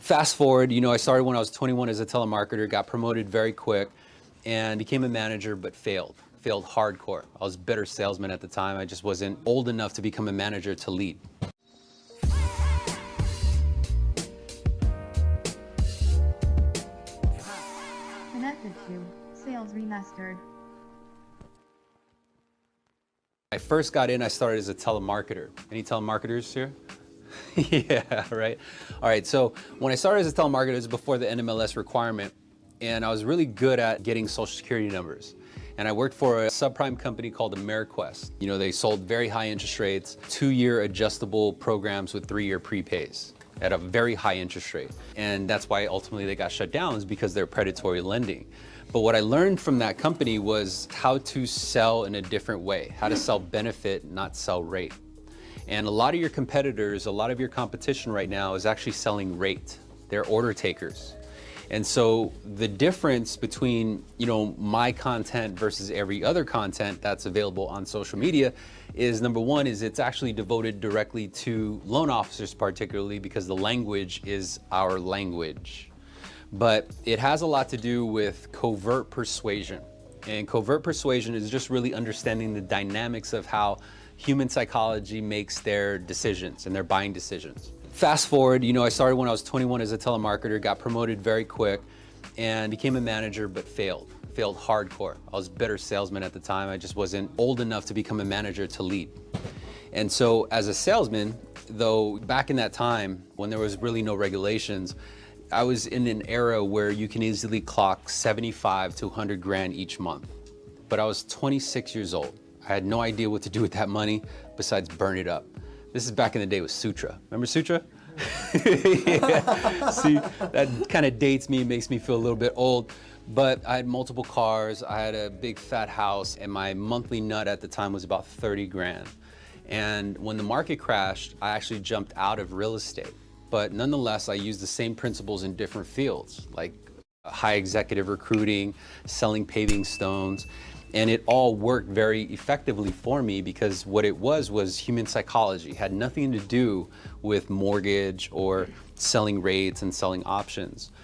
Fast forward, I started when I was 21 as a telemarketer, got promoted very quick, and became a manager, but failed hardcore. I was a bitter salesman at the time. I just wasn't old enough to become a manager to lead. Connected to SalesRemastered. I first got in, I started as a telemarketer. Any telemarketers here? Yeah, right. All right, so when I started as a telemarketer, it was before the NMLS requirement, and I was really good at getting social security numbers. And I worked for a subprime company called AmeriQuest. They sold very high interest rates, 2-year adjustable programs with 3-year prepays at a very high interest rate. And that's why ultimately they got shut down, is because they're predatory lending. But what I learned from that company was how to sell in a different way, how to sell benefit, not sell rate. And a lot of your competitors, a lot of your competition right now is actually selling rate. They're order takers. And so the difference between, my content versus every other content that's available on social media is, number one, is it's actually devoted directly to loan officers, particularly because the language is our language. But it has a lot to do with covert persuasion. And covert persuasion is just really understanding the dynamics of how human psychology makes their decisions and their buying decisions. Fast forward, I started when I was 21 as a telemarketer, got promoted very quick, and became a manager, but failed hardcore. I was a bitter salesman at the time. I just wasn't old enough to become a manager to lead. And so as a salesman, though, back in that time when there was really no regulations, I was in an era where you can easily clock 75 to 100 grand each month. But I was 26 years old. I had no idea what to do with that money besides burn it up. This is back in the day with Sutra. Remember Sutra? Yeah. See, that kind of dates me, makes me feel a little bit old. But I had multiple cars, I had a big fat house, and my monthly nut at the time was about 30 grand. And when the market crashed, I actually jumped out of real estate. But nonetheless, I used the same principles in different fields, like high executive recruiting, selling paving stones. And it all worked very effectively for me because what it was human psychology. It had nothing to do with mortgage or selling rates and selling options.